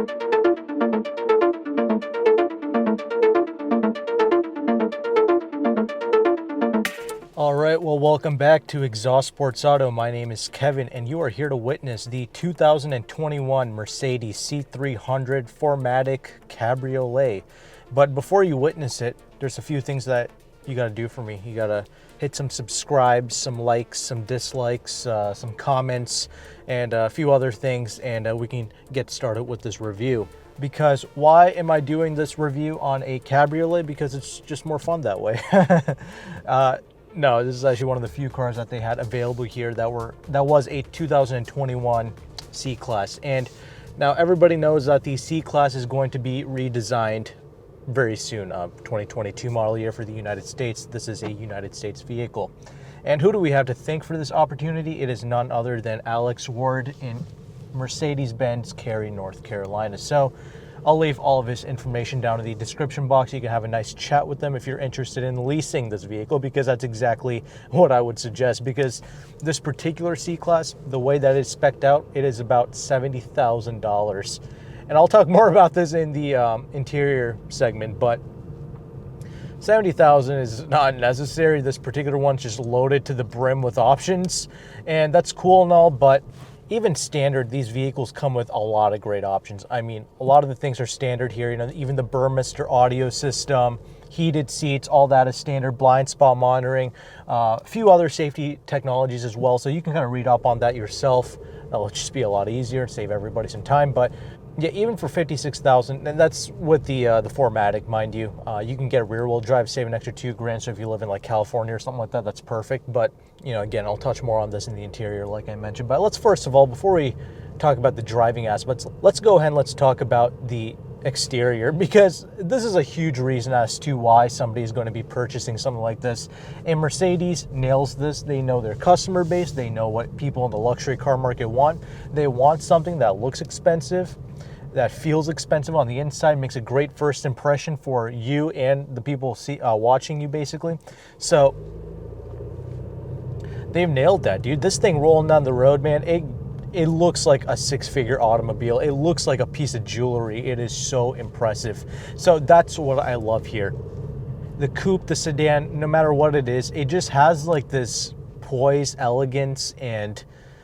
All right, well, welcome back to Exhaust Sports Auto. My name is Kevin, and you are here to witness the 2021 Mercedes C300 4MATIC Cabriolet. But before you witness it, there's a few things that you got to do for me. You got to hit some subscribes, some likes, some dislikes, some comments, and a few other things, and we can get started with this review. Because why am I doing this review on a Cabriolet? Because it's just more fun that way. No, this is actually one of the few cars that they had available here that was a 2021 C-Class. And now everybody knows that the C-Class is going to be redesigned very soon. 2022 model year for the United States. This is a United States vehicle. And who do we have to thank for this opportunity? It is none other than Alex Ward in Mercedes-Benz Cary, North Carolina. So I'll leave all of his information down in the description box. You can have a nice chat with them if you're interested in leasing this vehicle, because that's exactly what I would suggest. Because this particular C-Class, the way that it's spec'd out, it is about $70,000. And I'll talk more about this in the interior segment, but $70,000 is not necessary. This particular one's just loaded to the brim with options, and that's cool and all, but even standard, these vehicles come with a lot of great options. I mean, a lot of the things are standard here. You know, even the Burmester audio system, heated seats, all that is standard. Blind spot monitoring, a few other safety technologies as well. So you can kind of read up on that yourself. That'll just be a lot easier, save everybody some time. But yeah, even for $56,000, and that's with the 4MATIC, mind you. You can get a rear-wheel drive, save an extra $2,000. So if you live in like California or something like that, that's perfect. But you know, again, I'll touch more on this in the interior, like I mentioned. But let's first of all, before we talk about the driving aspects, let's go ahead and let's talk about the exterior, because this is a huge reason as to why somebody is going to be purchasing something like this. And Mercedes nails this. They know their customer base. They know what people in the luxury car market want. They want something that looks expensive, that feels expensive on the inside, makes a great first impression for you and the people watching you, basically. So they've nailed that, dude. This thing rolling down the road, man, it looks like a six-figure automobile. It looks like a piece of jewelry. It is so impressive. So that's what I love here. The coupe, the sedan, no matter what it is, it just has like this poise, elegance, and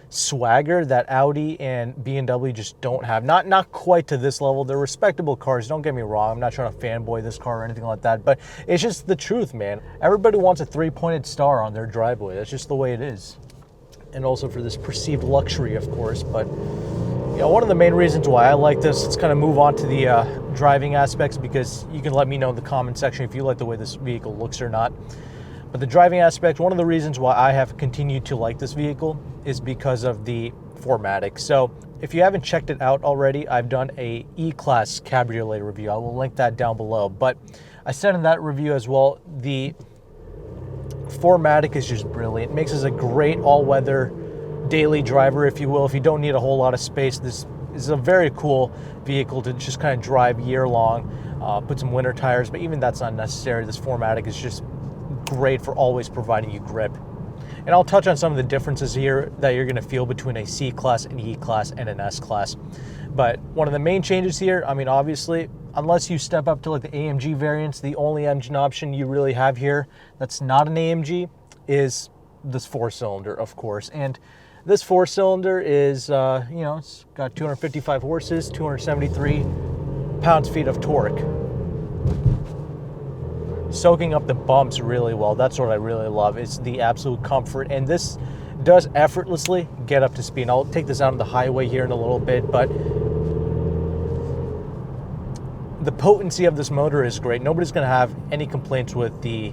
swagger that Audi and BMW just don't have. Not quite to this level. They're respectable cars, don't get me wrong. I'm not trying to fanboy this car or anything like that, but it's just the truth, man. Everybody wants a three-pointed star on their driveway. That's just the way it is. And also for this perceived luxury, of course. But you know, one of the main reasons why I like this, let's kind of move on to the driving aspects, because you can let me know in the comment section if you like the way this vehicle looks or not. But the driving aspect, one of the reasons why I have continued to like this vehicle is because of the 4MATIC. So if you haven't checked it out already, I've done a E-Class Cabriolet review. I will link that down below. But I said in that review as well, the 4MATIC is just brilliant. It makes us a great all-weather daily driver, if you will. If you don't need a whole lot of space, this is a very cool vehicle to just kind of drive year-long. Put some winter tires, but even that's not necessary. This 4MATIC is just great for always providing you grip. And I'll touch on some of the differences here that you're going to feel between a C-Class, an E-Class, and an S-Class. But one of the main changes here, I mean, obviously, unless you step up to like the AMG variants, the only engine option you really have here that's not an AMG is this four-cylinder, of course. And this four-cylinder is, you know, it's got 255 horses, 273 pounds-feet of torque. Soaking up the bumps really well. That's what I really love. It's the absolute comfort, and this does effortlessly get up to speed. And I'll take this out on the highway here in a little bit, but the potency of this motor is great. Nobody's going to have any complaints with the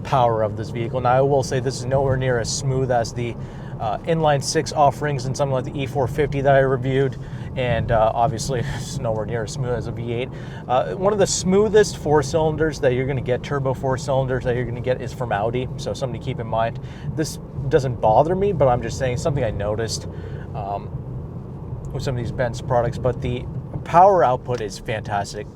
power of this vehicle. Now, I will say this is nowhere near as smooth as the inline six offerings and something like the E450 that I reviewed, and obviously it's nowhere near as smooth as a V8. One of the smoothest four cylinders that you're going to get, turbo four cylinders that you're going to get, is from Audi, so something to keep in mind. This doesn't bother me, but I'm just saying something I noticed with some of these Benz products. But the power output is fantastic.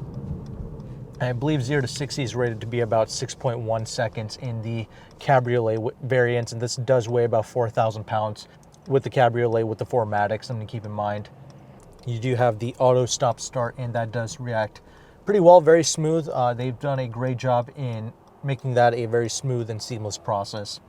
I believe 0 to 60 is rated to be about 6.1 seconds in the Cabriolet variants, and this does weigh about 4,000 pounds with the Cabriolet with the 4MATIC, something to keep in mind. You do have the auto stop start, and that does react pretty well, very smooth. They've done a great job in making that a very smooth and seamless process.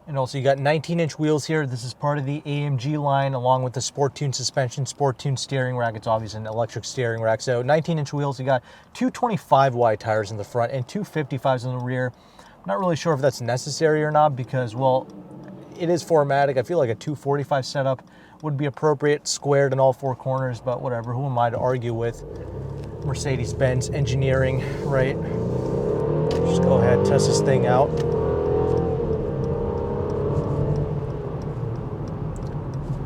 And also you got 19-inch wheels here. This is part of the AMG line, along with the Sport Tune suspension, Sport Tune steering rack. It's obviously an electric steering rack. So 19-inch wheels, you got 225 wide tires in the front and 255s in the rear. I'm not really sure if that's necessary or not because, well, it is 4MATIC. I feel like a 245 setup would be appropriate, squared in all four corners, but whatever. Who am I to argue with Mercedes-Benz engineering, right? Just go ahead and test this thing out.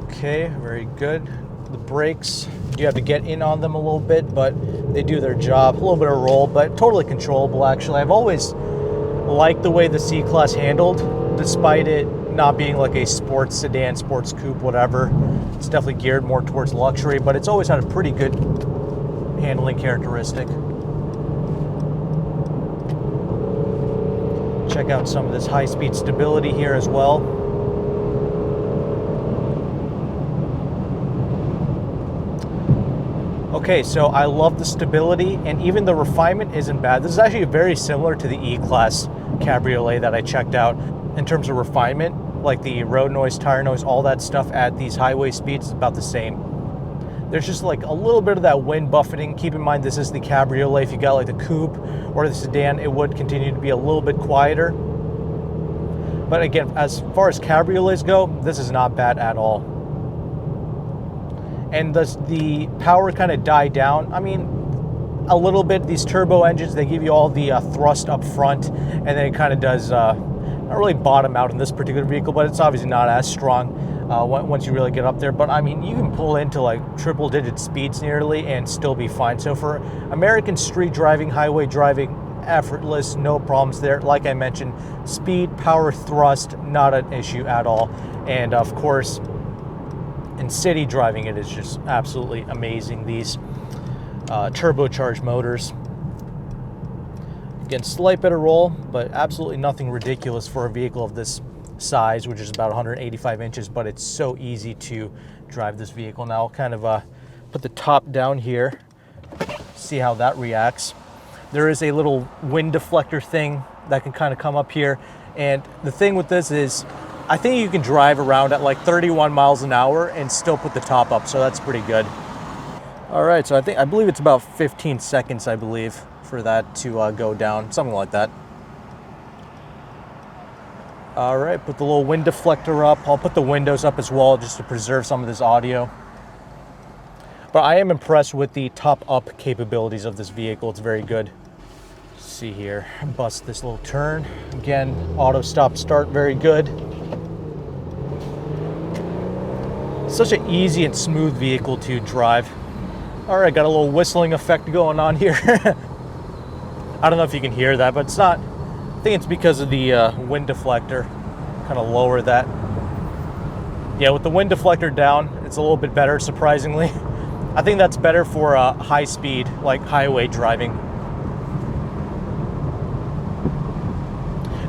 Okay, very good. The brakes, you have to get in on them a little bit, but they do their job. A little bit of roll, but totally controllable, actually. I've always liked the way the C-Class handled, despite it not being like a sports sedan, sports coupe, whatever. It's definitely geared more towards luxury, but it's always had a pretty good handling characteristic. Check out some of this high-speed stability here as well. Okay, so I love the stability, and even the refinement isn't bad. This is actually very similar to the E-Class Cabriolet that I checked out in terms of refinement. Like the road noise, tire noise, all that stuff at these highway speeds is about the same. There's just like a little bit of that wind buffeting. Keep in mind this is the Cabriolet. If you got like the coupe or the sedan, it would continue to be a little bit quieter. But again, as far as cabriolets go, this is not bad at all. And the power kind of died down. I mean, a little bit. These turbo engines, they give you all the thrust up front, and then it kind of does not really bottom out in this particular vehicle, but it's obviously not as strong once you really get up there. But I mean, you can pull into like triple digit speeds nearly and still be fine. So for American street driving, highway driving, effortless, no problems there. Like I mentioned, speed, power, thrust, not an issue at all. And of course, in city driving, it is just absolutely amazing. These turbocharged motors. Again, slight bit of roll, but absolutely nothing ridiculous for a vehicle of this size, which is about 185 inches, but it's so easy to drive this vehicle. Now I'll kind of put the top down here, see how that reacts. There is a little wind deflector thing that can kind of come up here. And the thing with this is, I think you can drive around at like 31 miles an hour and still put the top up, so that's pretty good. All right, so I believe it's about 15 seconds, I believe, for that to go down, something like that. All right, put the little wind deflector up. I'll put the windows up as well just to preserve some of this audio. But I am impressed with the top up capabilities of this vehicle. It's very good. Let's see here, bust this little turn. Again, auto stop start, very good. Such an easy and smooth vehicle to drive. All right, got a little whistling effect going on here. I don't know if you can hear that, but it's not. I think it's because of the wind deflector. Kind of lower that. Yeah, with the wind deflector down, it's a little bit better, surprisingly. I think that's better for high speed, like highway driving.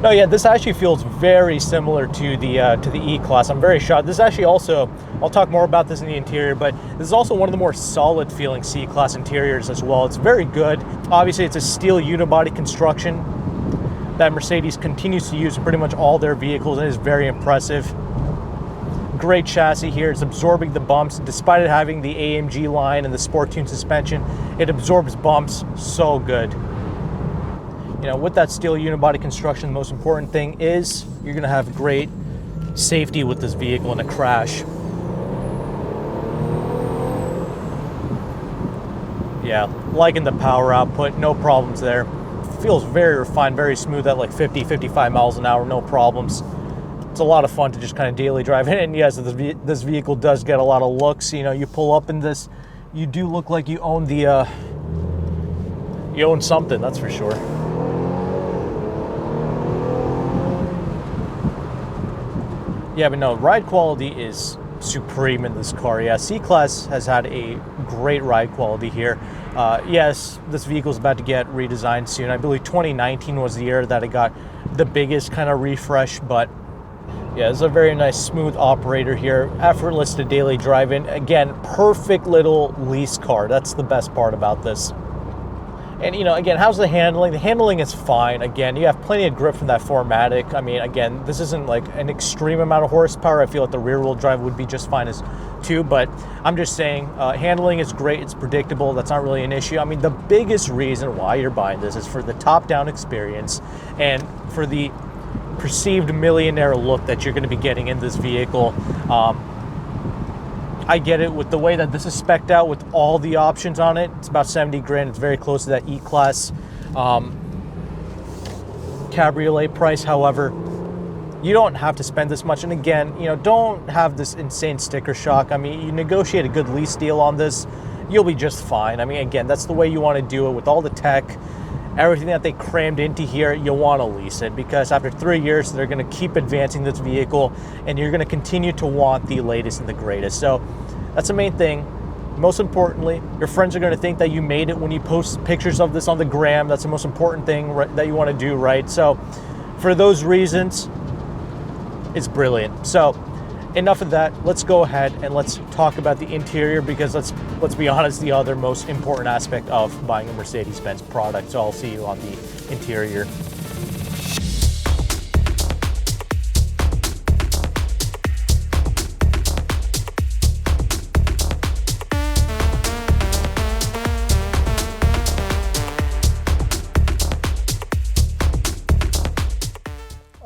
No, yeah, this actually feels very similar to the E-Class. I'm very shocked. This is actually also, I'll talk more about this in the interior, but this is also one of the more solid feeling C-Class interiors as well. It's very good. Obviously, it's a steel unibody construction that Mercedes continues to use in pretty much all their vehicles, and is very impressive. Great chassis here. It's absorbing the bumps. Despite it having the AMG line and the Sport Tune suspension, it absorbs bumps so good. You know, with that steel unibody construction, the most important thing is you're going to have great safety with this vehicle in a crash. Yeah, liking the power output, no problems there. Feels very refined, very smooth at like 50, 55 miles an hour, no problems. It's a lot of fun to just kind of daily drive in. And yes, this vehicle does get a lot of looks. You know, you pull up in this, you do look like you own the, you own something, that's for sure. Yeah, but no, ride quality is supreme in this car. Yeah, C-Class has had a great ride quality here. Yes, this vehicle is about to get redesigned soon. I believe 2019 was the year that it got the biggest kind of refresh, but Yeah, it's a very nice smooth operator here, effortless to daily driving. Again, perfect little lease car. That's the best part about this. And, you know, again, how's the handling? The handling is fine. Again, you have plenty of grip from that 4MATIC. I mean, again, this isn't like an extreme amount of horsepower. I feel like the rear-wheel drive would be just fine as too, but I'm just saying handling is great. It's predictable. That's not really an issue. I mean, the biggest reason why you're buying this is for the top-down experience and for the perceived millionaire look that you're going to be getting in this vehicle. I get it with the way that this is spec'd out with all the options on it. It's about 70 grand. It's very close to that E-Class Cabriolet price. However, you don't have to spend this much. And again, you know, don't have this insane sticker shock. I mean, you negotiate a good lease deal on this, you'll be just fine. I mean, again, that's the way you want to do it with all the tech, everything that they crammed into here. You'll want to lease it because after 3 years, they're going to keep advancing this vehicle and you're going to continue to want the latest and the greatest. So that's the main thing. Most importantly, your friends are going to think that you made it when you post pictures of this on the gram. That's the most important thing that you want to do, right? So for those reasons, it's brilliant. So enough of that. Let's go ahead and let's talk about the interior because let's be honest, the other most important aspect of buying a Mercedes-Benz product. So I'll see you on the interior.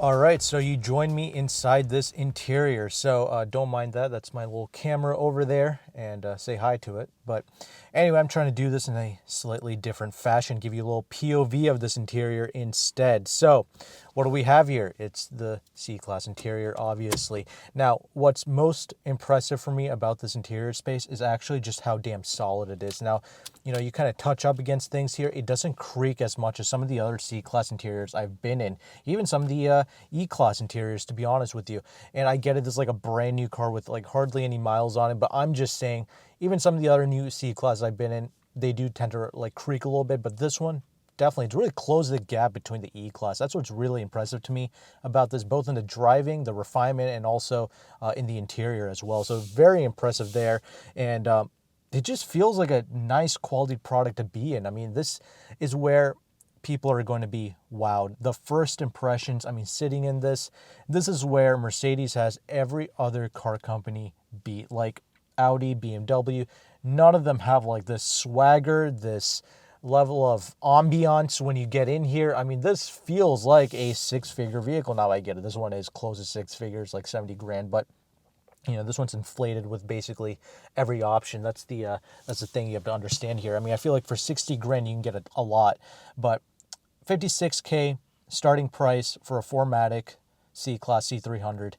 All right, so you joined me inside this interior. So don't mind that. That's my little camera over there, and say hi to it. But anyway, I'm trying to do this in a slightly different fashion, give you a little POV of this interior instead. So what do we have here? It's the C-Class interior, obviously. Now, what's most impressive for me about this interior space is actually just how damn solid it is. Now, you know, you kind of touch up against things here. It doesn't creak as much as some of the other C-Class interiors I've been in, even some of the E-Class interiors, to be honest with you. And I get it, this is like a brand new car with like hardly any miles on it, but I'm just saying, even some of the other new C-Class I've been in, they do tend to like creak a little bit, but this one, definitely, it's really closed the gap between the E-Class. That's what's really impressive to me about this, both in the driving, the refinement, and also in the interior as well. So very impressive there. And it just feels like a nice quality product to be in. I mean, this is where people are going to be wowed. The first impressions, I mean, sitting in this is where Mercedes has every other car company beat, like Audi, BMW. None of them have like this swagger, this level of ambiance when you get in here. I mean, this feels like a six-figure vehicle. Now I get it, this one is close to six figures, like 70 grand, but you know, this one's inflated with basically every option. That's the thing you have to understand here. I mean, I feel like for 60 grand you can get a lot, but 56K starting price for a 4MATIC C-Class C300.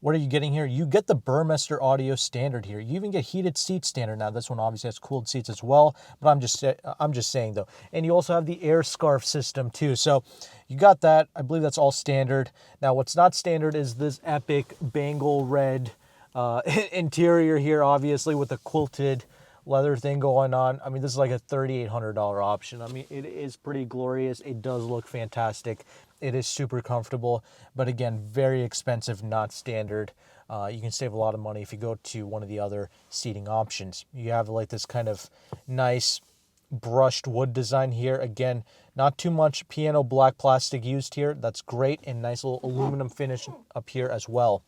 What are you getting here? You get the Burmester audio standard here. You even get heated seats standard. Now this one obviously has cooled seats as well, but I'm just saying though. And you also have the air scarf system too. So you got that. I believe that's all standard. Now what's not standard is this epic Bengal red interior here, obviously with the quilted leather thing going on. I mean, this is like a $3,800 option. I mean, it is pretty glorious. It does look fantastic. It is super comfortable, but again, very expensive, not standard. You can save a lot of money if you go to one of the other seating options. You have like this kind of nice brushed wood design here. Again, not too much piano black plastic used here. That's great, and nice little aluminum finish up here as well.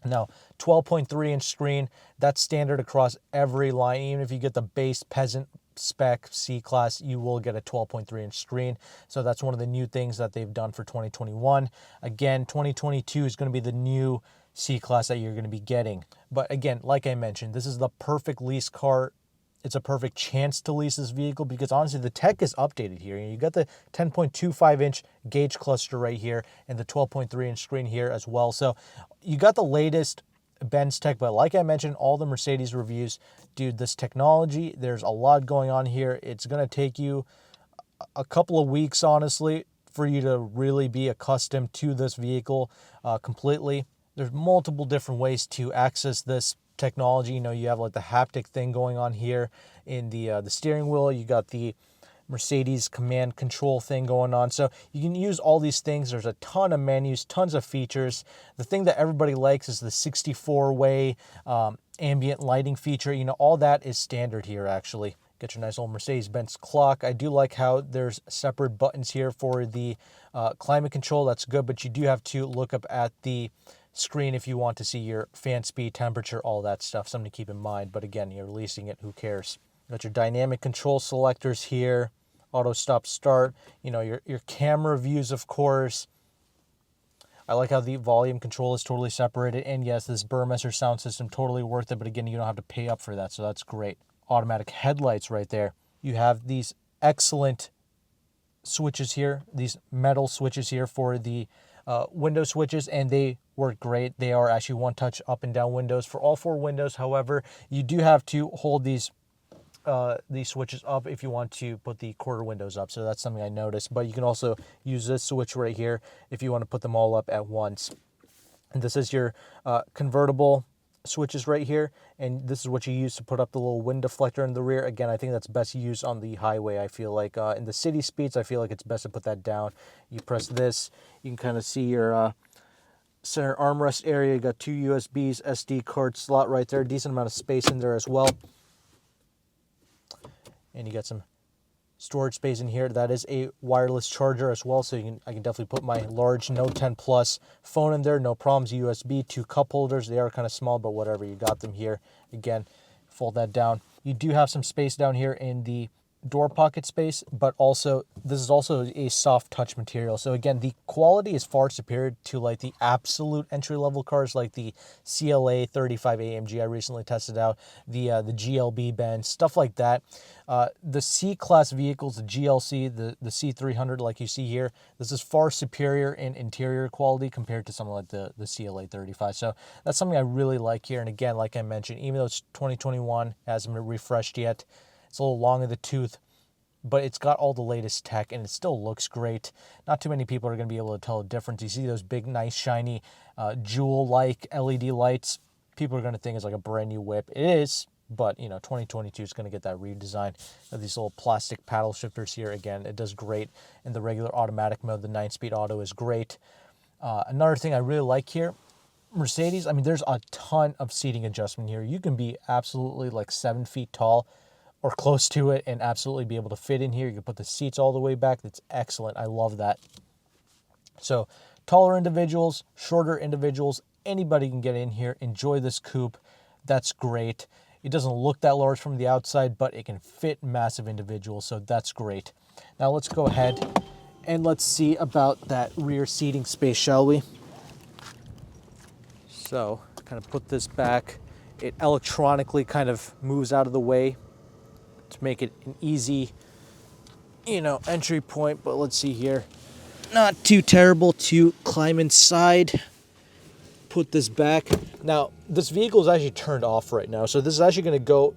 Now, 12.3-inch screen, that's standard across every line. Even if you get the base peasant spec C-Class, you will get a 12.3-inch screen. So that's one of the new things that they've done for 2021. Again, 2022 is going to be the new C-Class that you're going to be getting. But again, like I mentioned, this is the perfect lease car. It's a perfect chance to lease this vehicle because honestly, the tech is updated here. You got the 10.25-inch gauge cluster right here and the 12.3-inch screen here as well. So you got the latest Benz tech, but like I mentioned, all the Mercedes reviews, dude, this technology, there's a lot going on here. It's going to take you a couple of weeks, honestly, for you to really be accustomed to this vehicle completely. There's multiple different ways to access this technology. You know, you have like the haptic thing going on here in the steering wheel. You got the Mercedes command control thing going on. So you can use all these things. There's a ton of menus, tons of features. The thing that everybody likes is the 64-way ambient lighting feature. You know, all that is standard here, actually. Get your nice old Mercedes-Benz clock. I do like how there's separate buttons here for the climate control. That's good, but you do have to look up at the screen if you want to see your fan speed, temperature, all that stuff. Something to keep in mind. But again, you're leasing it, who cares? Got your dynamic control selectors here, auto stop start, you know, your camera views, of course. I like how the volume control is totally separated. And yes, this Burmester sound system, totally worth it. But again, you don't have to pay up for that, so that's great. Automatic headlights right there. You have these excellent switches here, these metal switches here for the window switches, and they work great. They are actually one touch up and down windows for all 4 windows. However, you do have to hold these switches up if you want to put the quarter windows up. So that's something I noticed. But you can also use this switch right here if you want to put them all up at once. And this is your convertible switches right here, and this is what you use to put up the little wind deflector in the rear. Again, I think that's best used on the highway. I feel like in the city speeds, I feel like it's best to put that down. You press this, you can kind of see your center armrest area. You got 2 USBs, SD card slot right there, decent amount of space in there as well. And you got some storage space in here. That is a wireless charger as well, so I can definitely put my large Note 10 Plus phone in there, no problems. USB, 2 cup holders. They are kind of small, but whatever, you got them here. Again, fold that down. You do have some space down here in the door pocket space, but also this is also a soft touch material. So again, the quality is far superior to like the absolute entry level cars like the CLA 35 AMG I recently tested out, the GLB Benz, stuff like that. The C-Class vehicles, the GLC, the C300 like you see here, this is far superior in interior quality compared to something like the CLA 35. So that's something I really like here. And again, like I mentioned, even though it's 2021, hasn't been refreshed yet, it's a little long in the tooth, but it's got all the latest tech and it still looks great. Not too many people are going to be able to tell the difference. You see those big, nice, shiny, jewel-like LED lights. People are going to think it's like a brand new whip. It is, but you know, 2022 is going to get that redesign. These little plastic paddle shifters here. Again, it does great in the regular automatic mode. The 9-speed auto is great. Another thing I really like here, Mercedes, I mean, there's a ton of seating adjustment here. You can be absolutely like 7 feet tall or close to it and absolutely be able to fit in here. You can put the seats all the way back. That's excellent. I love that. So taller individuals, shorter individuals, anybody can get in here, enjoy this coupe. That's great. It doesn't look that large from the outside, but it can fit massive individuals, so that's great. Now let's go ahead and let's see about that rear seating space, shall we? So kind of put this back. It electronically kind of moves out of the way to make it an easy, you know, entry point. But let's see here. Not too terrible to climb inside. Put this back. Now, this vehicle is actually turned off right now. So this is actually going to go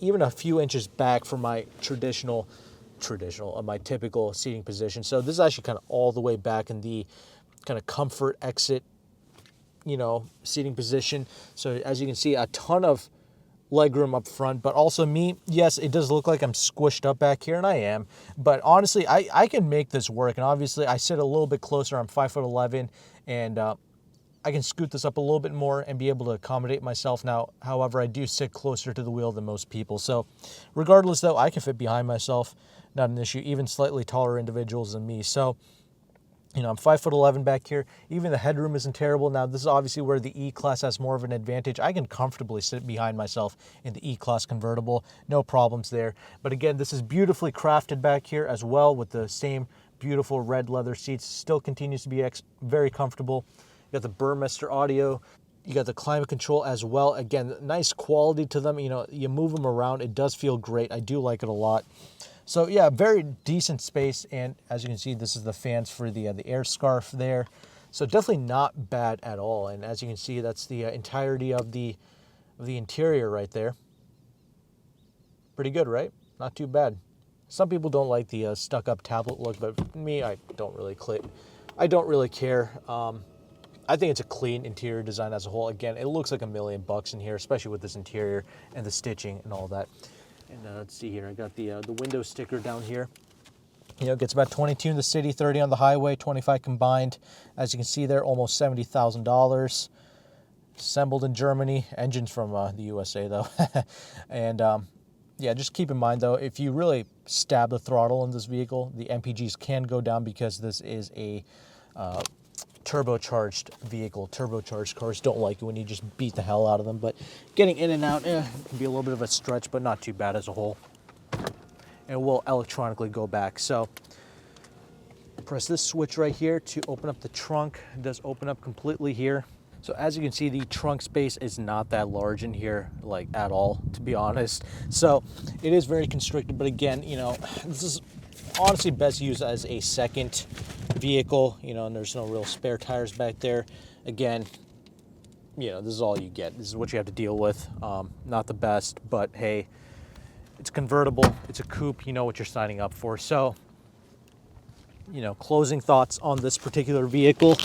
even a few inches back from my my typical seating position. So this is actually kind of all the way back in the kind of comfort exit, you know, seating position. So as you can see, a ton of legroom up front, but also me, yes, it does look like I'm squished up back here, and I am, but honestly, I can make this work. And obviously I sit a little bit closer. I'm 5'11", and I can scoot this up a little bit more and be able to accommodate myself. Now, however, I do sit closer to the wheel than most people. So regardless though, I can fit behind myself, not an issue, even slightly taller individuals than me. So, you know, I'm 5'11" back here. Even the headroom isn't terrible. Now, this is obviously where the E-Class has more of an advantage. I can comfortably sit behind myself in the E-Class convertible. No problems there. But again, this is beautifully crafted back here as well with the same beautiful red leather seats. Still continues to be very comfortable. You got the Burmester audio. You got the climate control as well. Again, nice quality to them. You know, you move them around. It does feel great. I do like it a lot. So yeah, very decent space, and as you can see, this is the fans for the air scarf there. So definitely not bad at all. And as you can see, that's the entirety of the interior right there. Pretty good, right? Not too bad. Some people don't like the stuck-up tablet look, but for me, I don't really care. I think it's a clean interior design as a whole. Again, it looks like $1 million in here, especially with this interior and the stitching and all that. And let's see here, I got the window sticker down here. You know, it gets about 22 in the city, 30 on the highway, 25 combined. As you can see there, almost $70,000. Assembled in Germany. Engines from the USA though. And yeah, just keep in mind though, if you really stab the throttle in this vehicle, the MPGs can go down because this is a turbocharged vehicle. Turbocharged cars don't like it when you just beat the hell out of them, but getting in and out can be a little bit of a stretch, but not too bad as a whole. And we'll electronically go back. So press this switch right here to open up the trunk. It does open up completely here. So as you can see, the trunk space is not that large in here, like at all, to be honest. So it is very constricted, but again, you know, this is honestly best used as a second vehicle, you know, and there's no real spare tires back there. Again, you know, this is all you get. This is what you have to deal with. Not the best, but hey, it's convertible, it's a coupe, you know what you're signing up for. So, you know, closing thoughts on this particular vehicle.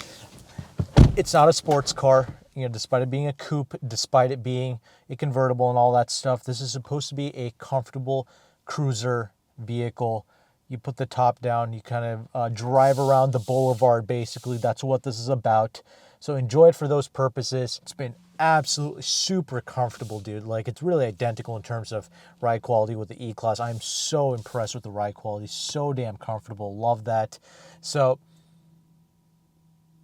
It's not a sports car, you know, despite it being a coupe, despite it being a convertible and all that stuff. This is supposed to be a comfortable cruiser vehicle. You put the top down, you kind of drive around the boulevard, basically. That's what this is about. So enjoy it for those purposes. It's been absolutely super comfortable, dude. Like, it's really identical in terms of ride quality with the E-Class. I'm so impressed with the ride quality. So damn comfortable. Love that. So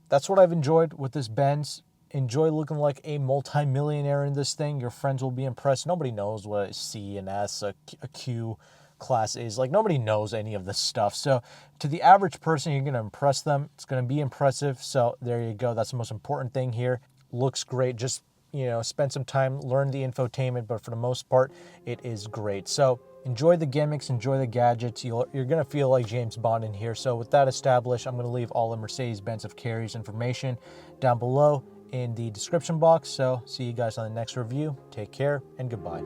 that's what I've enjoyed with this Benz. Enjoy looking like a multi-millionaire in this thing. Your friends will be impressed. Nobody knows what a C, an S, a Q class is. Like, nobody knows any of this stuff. So to the average person, you're going to impress them. It's going to be impressive. So there you go. That's the most important thing here. Looks great. Just, you know, spend some time, learn the infotainment, but for the most part, it is great. So enjoy the gimmicks, enjoy the gadgets. You're going to feel like James Bond in here. So with that established, I'm going to leave all the Mercedes-Benz of Cary's information down below in the description box. So see you guys on the next review. Take care and goodbye.